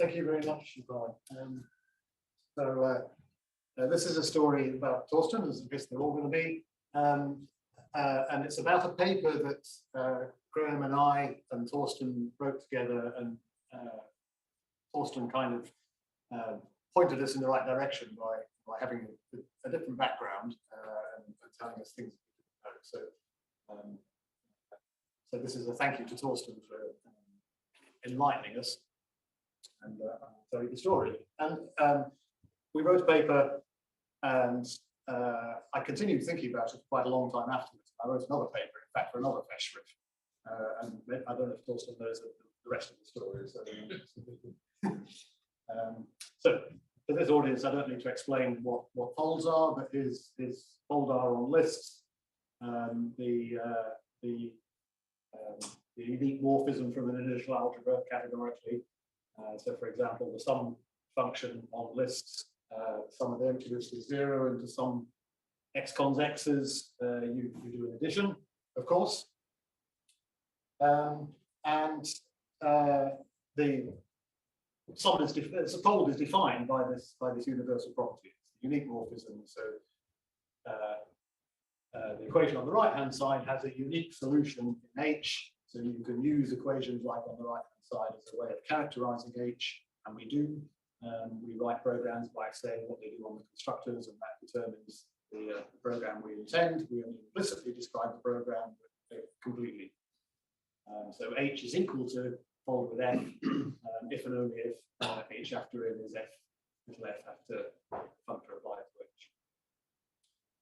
thank you very much, Brian. This is a story about Thorsten, as I guess they're all going to be. And it's about a paper that Graham and I and Thorsten wrote together, and Thorsten kind of pointed us in the right direction by having a different background and telling us things we didn't know. So this is a thank you to Thorsten for enlightening us, and I'll tell you the story. And we wrote a paper, and I continued thinking about it for quite a long time afterwards. I wrote another paper, in fact, for another fellowship, and I don't know if Thorsten knows the rest of the story. So for this audience, I don't need to explain what folds are, but his folds are on lists. The unique morphism from an initial algebra categorically. So, for example, the sum function on lists, sum of the empty list is 0, and to some x cons x's, you do an addition, of course. The sum is the fold is defined by this universal property. It's the unique morphism. So the equation on the right-hand side has a unique solution in H. So you can use equations like on the right-hand side as a way of characterizing H, and we do. We write programs by saying what they do on the constructors, and that determines the program we intend. We only implicitly describe the program completely. So H is equal to fold with F, if and only if H after in is F, little f after functor applied to H.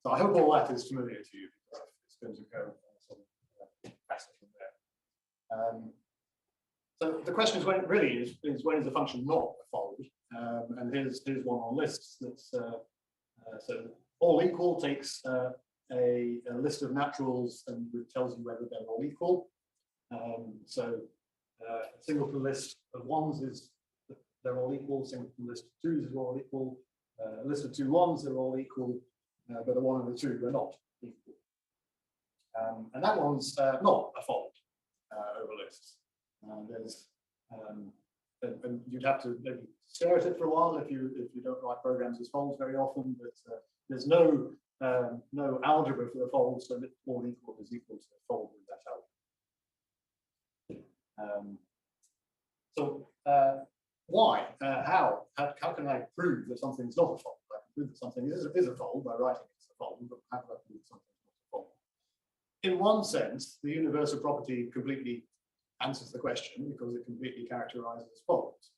So I hope all that is familiar to you, because it's going to go faster from there. So the question is when when is a function not a fold? And here's one on lists. That's so all equal takes a list of naturals and tells you whether they're all equal. So a singleton list of ones is they're all equal. Singleton list of twos is all equal. A list of two ones, they're all equal, but the one and the two are not equal. And that one's not a fold over lists. And you'd have to maybe stare at it for a while if you don't write programs as folds very often. But there's no algebra for the fold, so that all equal is equal to the fold with that algebra. Why? How can I prove that something's not a fold? I can prove that something is a fold by writing it's a fold, but how do I prove something's not a fold? In one sense, the universal property completely answers the question, because it completely characterizes folds.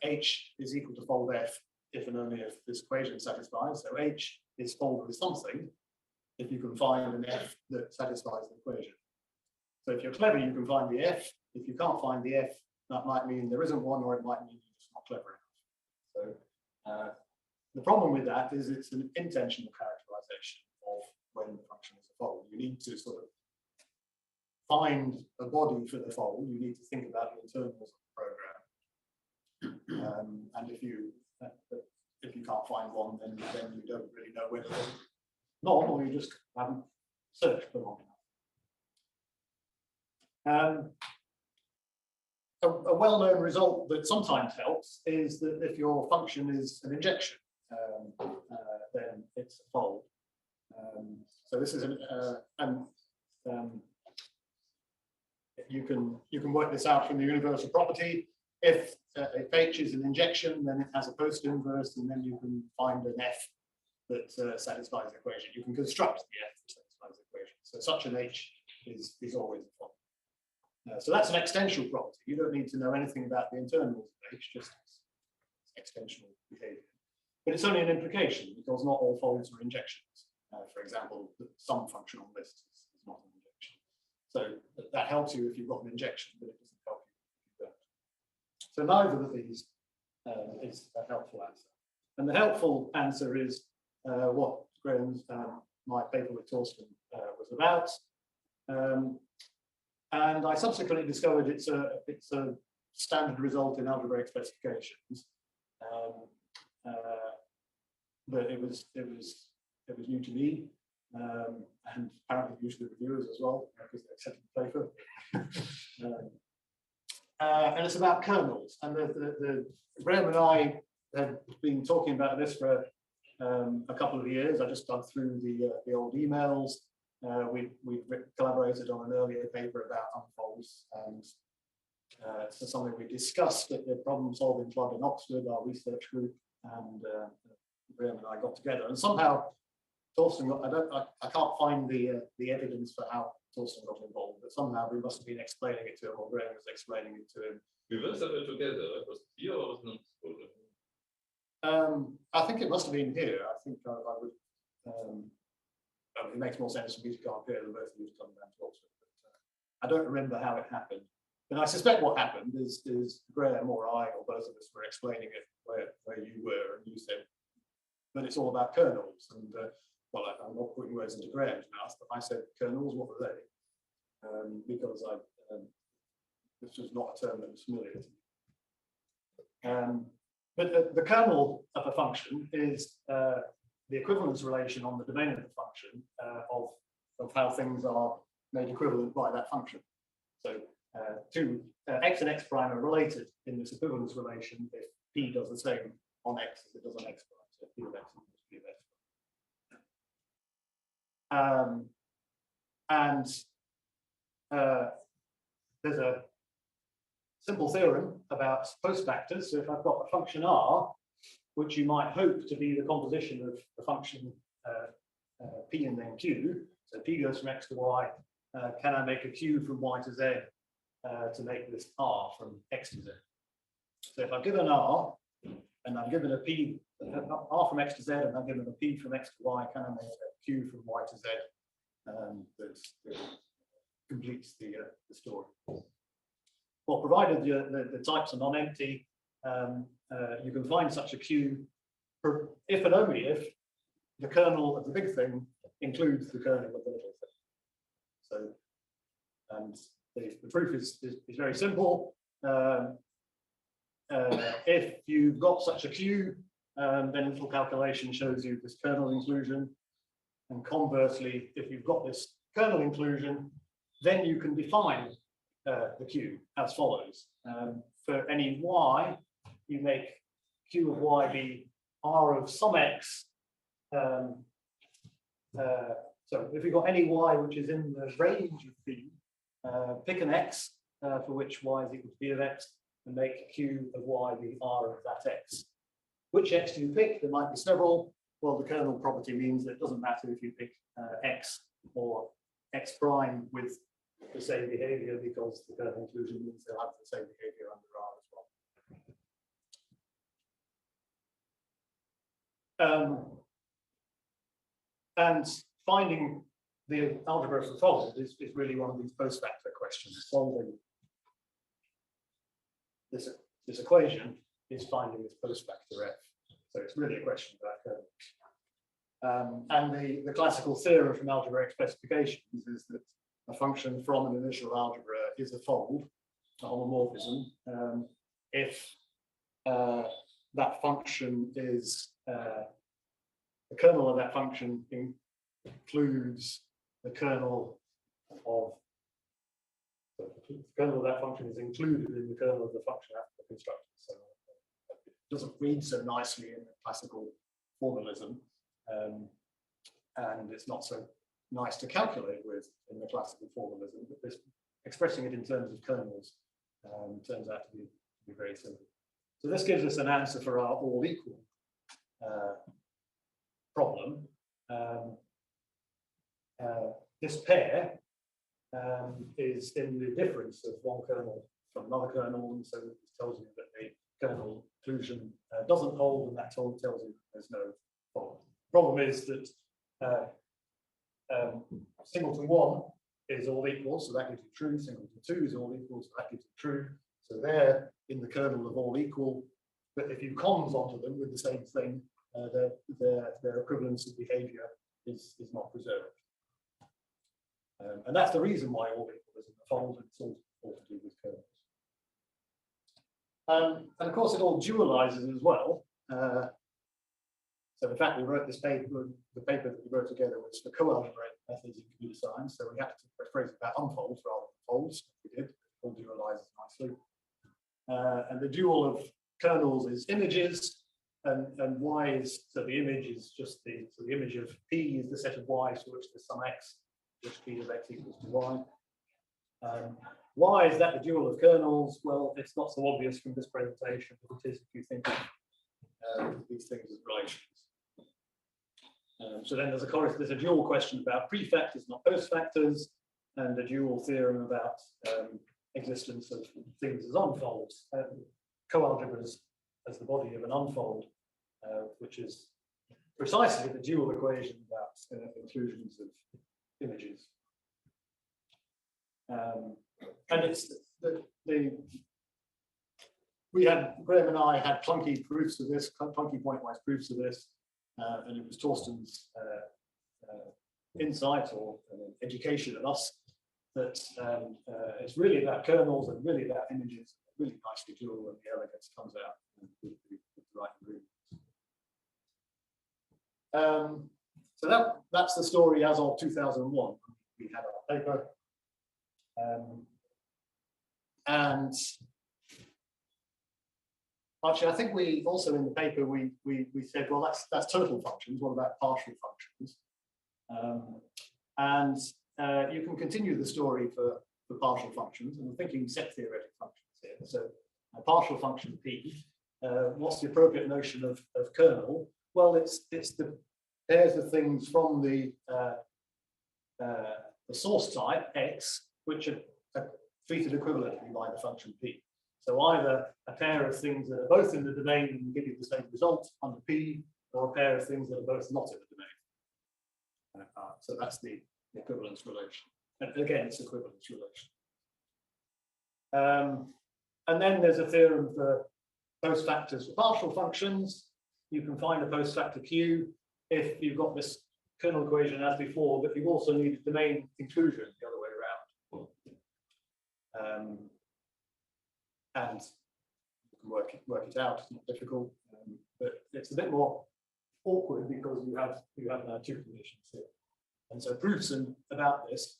H is equal to fold F if and only if this equation satisfies. So H is fold with something if you can find an F that satisfies the equation. So if you're clever, you can find the F. If you can't find the F, that might mean there isn't one, or it might mean you're just not clever enough. So the problem with that is it's an intentional characterization of when the function is a fold. You need to sort of find a body for the fold. You need to think about the internals of the program. And if you can't find one, then you don't really know whether it's not, or you just haven't searched for long enough. A well-known result that sometimes helps is that if your function is an injection, then it's a fold. So this is you can work this out from the universal property. If H is an injection, then it has a post inverse, and then you can find an F that satisfies the equation. You can construct the F that satisfies the equation. So such an H is always a fold. So that's an extensional property. You don't need to know anything about the internals of H, just extensional behavior. But it's only an implication, because not all folds are injections. For example, some function on lists is not an injection. So that helps you if you've got an injection, but it doesn't help you if you don't. So neither of these is a helpful answer. And the helpful answer is what Graham's my paper with Thorsten was about. And I subsequently discovered it's a standard result in algebraic specifications, but it was new to me, and apparently new to the reviewers as well, because they accepted the paper. and it's about kernels. And Graham and I have been talking about this for a couple of years. I just dug through the old emails. We've collaborated on an earlier paper about unfolds, and it's something we discussed at the Problem Solving Club in Oxford, our research group, and Graham and I got together. And somehow Thorsten got, I can't find the evidence for how Thorsten got involved, but somehow we must have been explaining it to him, or Graham was explaining it to him. We were several together. Was it here or was it not? I think it must have been here. I think I would. It makes more sense for me to come up here than both of you to come down to Oxford. But, I don't remember how it happened. But I suspect what happened is Graham or I or both of us were explaining it where you were, and you said, but it's all about kernels. And well, I'm not putting words into Graham's mouth, but I said, kernels, what were they? Because this was not a term that was familiar to me. But the kernel of a function is the equivalence relation on the domain of the function of how things are made equivalent by that function. So two x and x prime are related in this equivalence relation if p does the same on x as it does on x prime. So p of x equals p of x. There's a simple theorem about post factors. So if I've got a function r, which you might hope to be the composition of the function p and then q, so p goes from x to y, can I make a q from y to z to make this r from x to z? So if I'm given r, and I'm given a p, r from x to z, and I'm given a p from x to y, can I make a q from y to z that completes the story? Well, provided the types are non-empty, you can find such a q if and only if the kernel of the big thing includes the kernel of the little thing. So, and the proof is very simple. If you've got such a q, then a little calculation shows you this kernel inclusion. And conversely, if you've got this kernel inclusion, then you can define the q as follows. For any y, you make q of y be r of some x. So if you've got any y which is in the range of p, pick an x for which y is equal to p of x, and make q of y be r of that x. Which x do you pick? There might be several. Well, the kernel property means that it doesn't matter if you pick x or x prime with the same behavior, because the kernel inclusion means they'll have the same behavior under R as well. And finding the algebra for fold is really one of these post factor questions. Solving this equation is finding this post factor f. So it's really a question about kernels. And the classical theorem from algebraic specifications is that a function from an initial algebra is a fold, a homomorphism, if that function is the kernel of that function includes the kernel of that function is included in the kernel of the function after the constructor. So it doesn't read so nicely in the classical formalism, and it's not so nice to calculate with in the classical formalism, but this expressing it in terms of kernels turns out to be very simple. So this gives us an answer for our all equal problem. This pair is in the difference of one kernel from another kernel, and so this tells you that the kernel inclusion doesn't hold, and that tells you that there's no fold. The problem is that singleton 1 is all equal, so that gives you true. Singleton 2 is all equal, so that gives you true. So they're in the kernel of all equal, but if you cons onto them with the same thing, their equivalence of behavior is not preserved. And that's the reason why all equal is in the fold, and it's all to do with kernels. And of course, it all dualizes as well. So in fact, we wrote this paper, the paper that we wrote together was for co-algebraic methods in computer science. So we had to phrase it about unfolds rather than folds. We did. It all dualizes nicely. and the dual of kernels is images, and y is, so the image is just the, so the image of P is the set of y's for which there's some x, which P of x equals to y. Why is that the dual of kernels? Well, it's not so obvious from this presentation, but it is if you think of these things as relations. So then there's a dual question about prefactors, not postfactors, and a dual theorem about existence of things as unfolds, coalgebras as the body of an unfold, which is precisely the dual equation about inclusions of images. And it's Graham and I had clunky proofs of this, clunky pointwise proofs of this, and it was Thorsten's insight or education of us that it's really about kernels and really about images, really nicely dual, and the elegance comes out with the right agreement. So that's the story as of 2001. We had our paper. And actually, I think we also in the paper we said, well, that's total functions. What about partial functions? You can continue the story for partial functions, and I'm thinking set theoretic functions here. So a partial function P. What's the appropriate notion of kernel? Well, it's the pairs of things from the source type X, which are treated equivalently by the function P. So either a pair of things that are both in the domain and give you the same result under P, or a pair of things that are both not in the domain. So that's the equivalence relation. And again, it's equivalence relation. And then there's a theorem for postfactors for partial functions. You can find a postfactor Q if you've got this kernel equation as before, but you also need a domain inclusion the other way around. And you can work it out. It's not difficult, but it's a bit more awkward because you have now two conditions here. And so proofs about this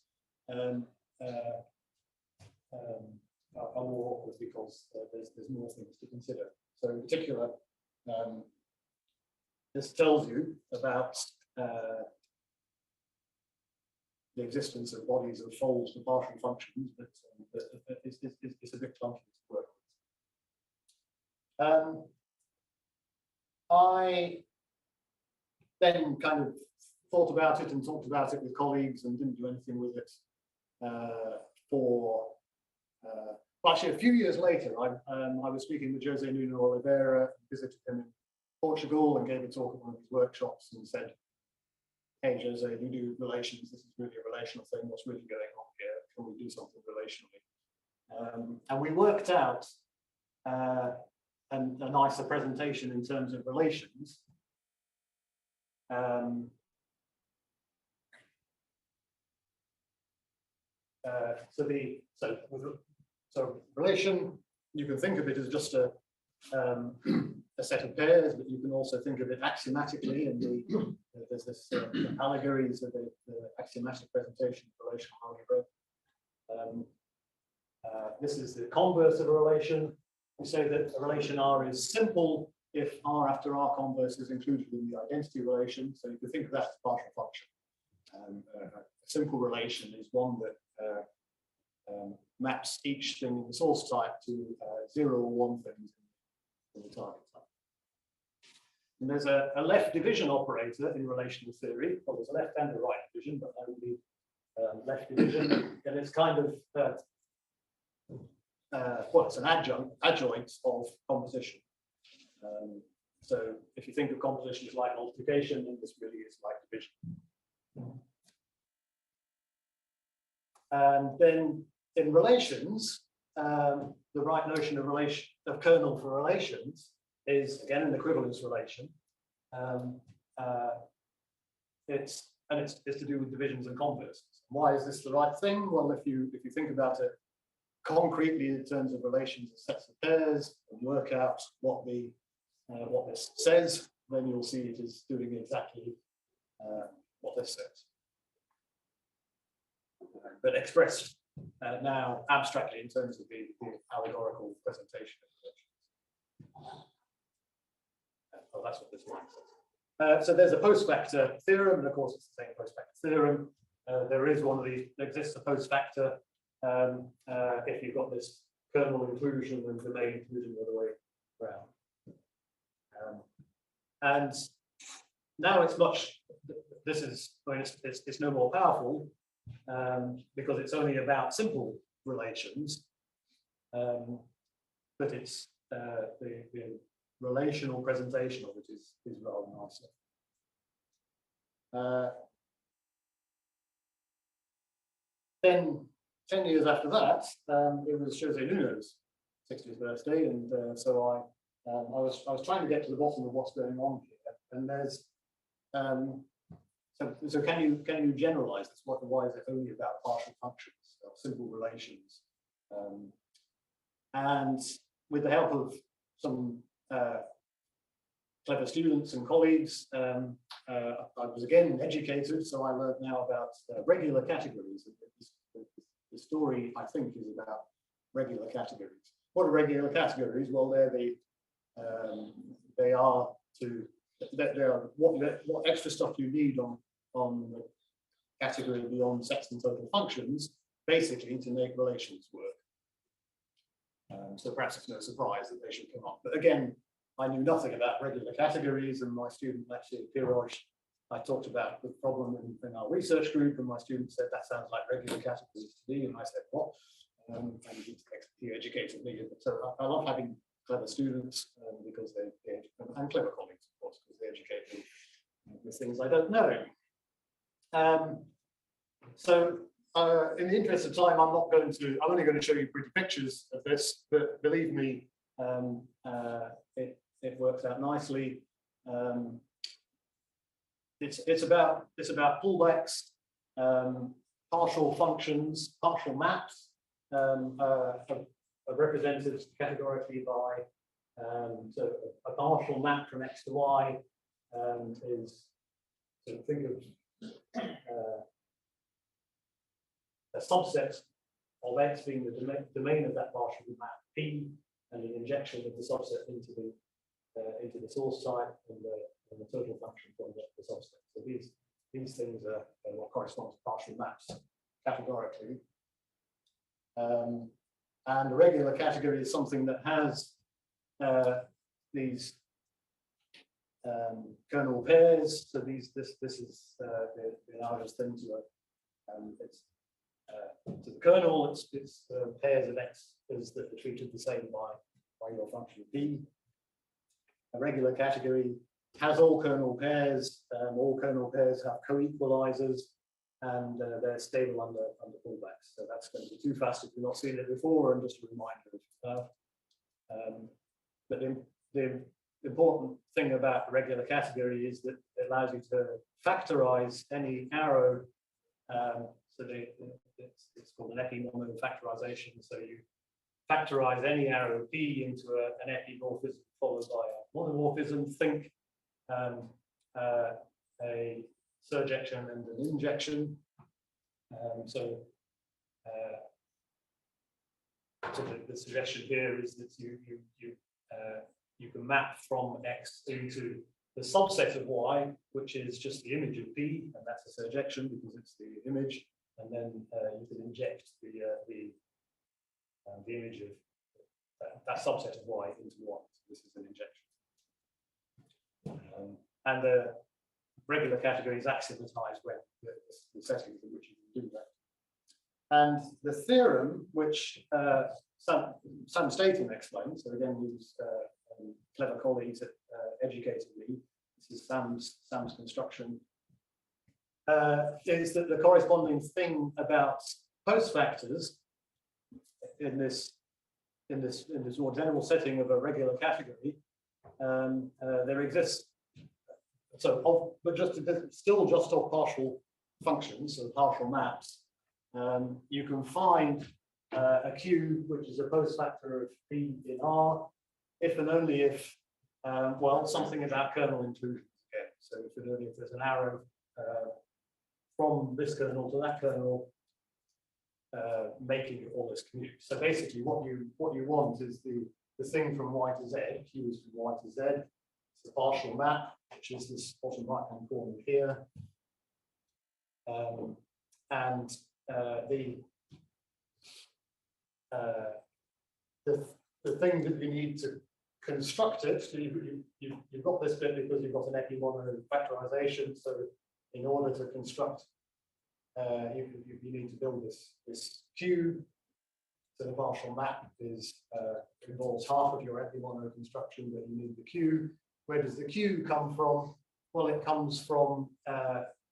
are more awkward because there's more things to consider. So in particular, this tells you about the existence of bodies of folds for partial functions, but it's a bit clunky to work with. I then kind of thought about it and talked about it with colleagues and didn't do anything with it well, actually, a few years later, I was speaking with Jose Nuno Oliveira, visited him in Portugal and gave a talk at one of his workshops and said, hey, Jose, you do relations. This is really a relational thing. What's really going on here? Can we do something relationally? And we worked out a nicer presentation in terms of relations. So relation, you can think of it as just a set of pairs, but you can also think of it axiomatically, and there's this allegories of the axiomatic presentation of relational algebra. This is the converse of a relation. We say that a relation R is simple if R after R converse is included in the identity relation. So you can think of that as a partial function. A simple relation is one that maps each thing in the source type to 0 or 1 things in the target type. And there's a left division operator in relational theory. Well, there's a left and a right division, but that would be left division, and it's kind of well, it's an adjoint of composition. So if you think of composition as like multiplication, then this really is like division. And then in relations, the right notion of kernel for relations is again an equivalence relation. It's to do with divisions and converses. Why is this the right thing? Well, if you think about it concretely in terms of relations of sets of pairs and work out what this says, then you'll see it is doing exactly what this says, but expressed now abstractly in terms of the allegorical presentation of relations. Oh, that's what this line says. So there's a post factor theorem, and of course it's the same post factor theorem. There is one of these, there exists a post factor if you've got this kernel inclusion and domain inclusion the other way around. And now it's much, this is, I mean, it's no more powerful because it's only about simple relations, but it's the relational presentation of it is rather nicer. Then 10 years after that, it was Jose Nuno's 60th birthday, and so I was trying to get to the bottom of what's going on here. And there's so can you generalize this? Why is it only about partial functions, simple relations? And with the help of some clever students and colleagues, I was again educated, so I learned now about regular categories. The story, I think, is about regular categories. What are regular categories? Well, they are what extra stuff you need on the category beyond sets and total functions, basically to make relations work. So perhaps it's no surprise that they should come up. But again, I knew nothing about regular categories, and my student actually, Piroj, I talked about the problem in our research group, and my student said, that sounds like regular categories to me, and I said, what? And he educated me. So I love having clever students because and clever colleagues, of course, because they educate me with things I don't know. So in the interest of time, I'm only going to show you pretty pictures of this, but believe me, it works out nicely. It's about pullbacks, partial functions, partial maps are represented categorically by so a partial map from X to Y is, so think of a subset of X being the domain of that partial map P, and the injection of the subset into the source type and the total function from the subset. So these things are what correspond to partial maps categorically. And a regular category is something that has these kernel pairs. So this is the analogous thing to to the kernel. It's pairs of X that are treated the same by your function P. A regular category has all kernel pairs. All kernel pairs have co-equalizers, and they're stable under pullbacks. So that's going to be too fast if you've not seen it before, and just a reminder of but the important thing about regular category is that it allows you to factorize any arrow. So it's called an epimono factorization. So you factorize any arrow P into an epimorphism followed by a monomorphism. Think a surjection and an injection. So the suggestion here is that you can map from X into the subset of Y, which is just the image of P, and that's a surjection because it's the image, and then you can inject the image of that subset of Y into Y. So this is an injection. And the regular category is axiomatized when the settings in which you can do that. And the theorem, which Sam Statham explained, so again, these clever colleagues that educated me, this is Sam's construction, is that the corresponding thing about post factors in this more general setting of a regular category, there exists. So, but still just of partial functions, so partial maps. You can find a Q which is a post factor of P in R, if and only if, well, something about kernel inclusion again. So if there's an arrow from this kernel to that kernel, making all this commute. So basically, what you want is the thing from Y to Z. Q is from Y to Z. It's a partial map, which is this bottom right-hand corner here, and the thing that you need to construct it. So you've got this bit because you've got an epi-mono factorization. So in order to construct, you need to build this cube. So the partial map involves half of your epi-mono construction, but you need the Q. Where does the Q come from? Well, it comes from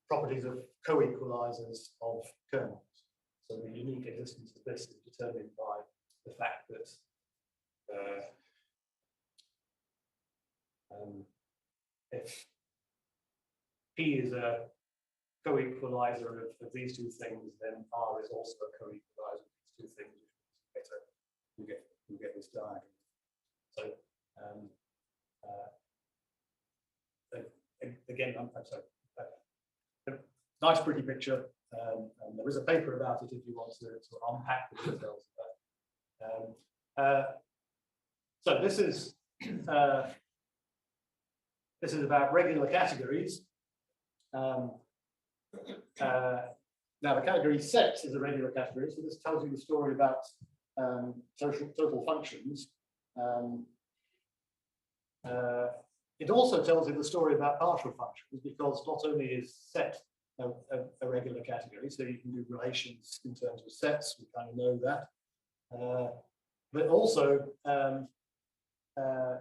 properties of co-equalizers of kernels. So the unique existence of this is determined by the fact that if P is a co-equalizer of these two things, then R is also a co-equalizer of these two things. You get this diagram. So again, I'm sorry. Nice, pretty picture. And there is a paper about it if you want to unpack the details of that. So this is about regular categories. Now the category set is a regular category, so this tells you the story about total functions. It also tells you the story about partial functions, because not only is set a regular category, so you can do relations in terms of sets, we kind of know that, but also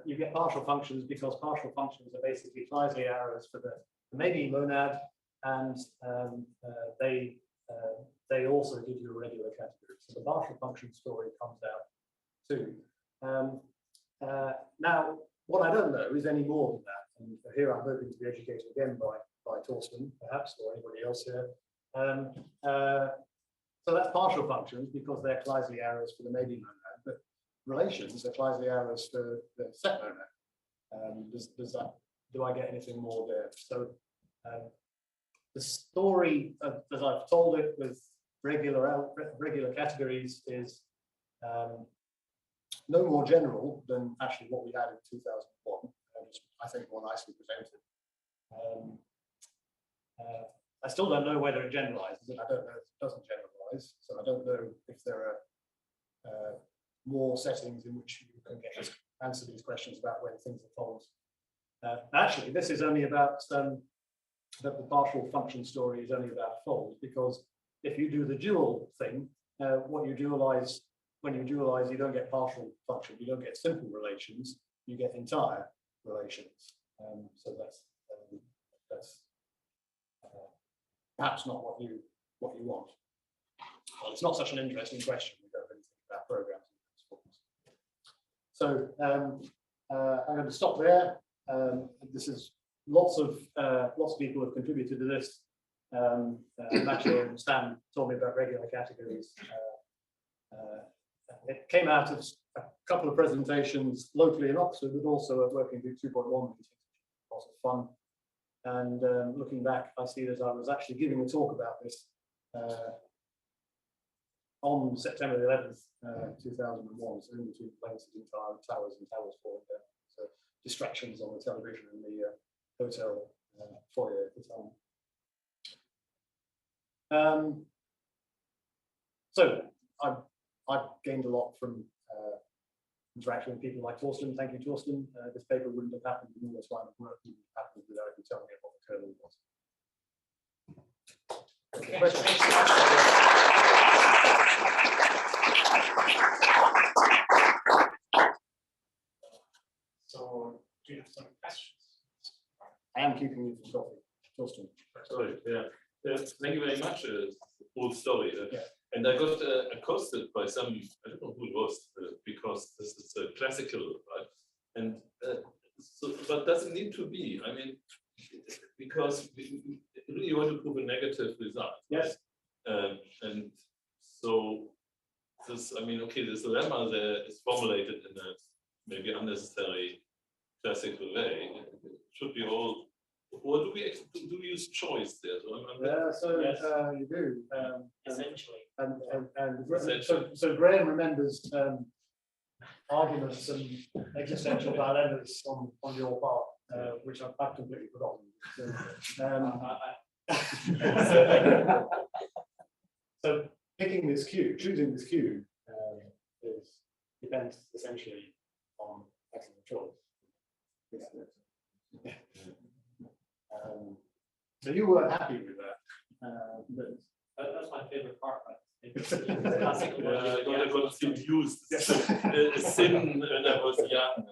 you get partial functions because partial functions are basically Kleisli arrows for the maybe monad, and they also give you a regular category. So the partial function story comes out too. Now, what I don't know is any more than that. And here I'm hoping to be educated again by Thorsten, perhaps, or anybody else here. So that's partial functions because they're Kleisli arrows for the maybe monad, but relations are Kleisli arrows for the set monad. Do I get anything more there? So the story, as I've told it with regular categories, is no more general than actually what we had in 2001, which I think more nicely presented. I still don't know whether it generalizes, and I don't know if it doesn't generalize. So I don't know if there are more settings in which you can answer these questions about when things are false. Actually, this is only about the partial function story is only about folds, because if you do the dual thing, what you dualize, when you dualize, you don't get partial function, you don't get simple relations, you get entire relations. So that's perhaps not what you want. Well, it's not such an interesting question. We don't really think about programs in those forms. So I'm going to stop there. This is lots of people have contributed to this. Actually, Stan told me about regular categories. It came out of a couple of presentations locally in Oxford, but also at Working Group 2.1 meetings, which was lots of fun. And looking back, I see that I was actually giving a talk about this on September 11th, 2001. So in between planes and towers falling down. So distractions on the television in the hotel foyer at the time. So I've gained a lot from interaction with people like Thorsten. Thank you, Thorsten. This paper wouldn't have happened, and all this line of work wouldn't have happened without you telling me what the kernel was. Okay, questions? So, do you have some questions? I am keeping you from coffee, Thorsten. Sorry, yeah. Thank you very much. Whole story. Yeah. And I got accosted by some, I don't know who it was, because this is a classical, right? And so, but doesn't need to be. I mean, because we really want to prove a negative result. Yes. And so this, I mean, okay, this lemma there is formulated in a maybe unnecessary classical way. It should be all or do we use choice there? So Yes. You do. Essentially. So Graham remembers arguments and existential dilemmas on your part, which I've completely forgotten. So picking this cube, choosing this cube, depends essentially on excellent choice. So you were happy with that. That's my favorite part. I got seduced. A sin when I was young.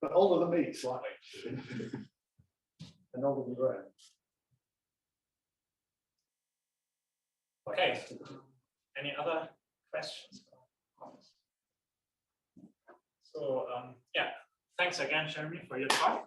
But older than me, slightly. And older than Graham. Okay. Any other questions? So yeah, thanks again, Jeremy, for your talk.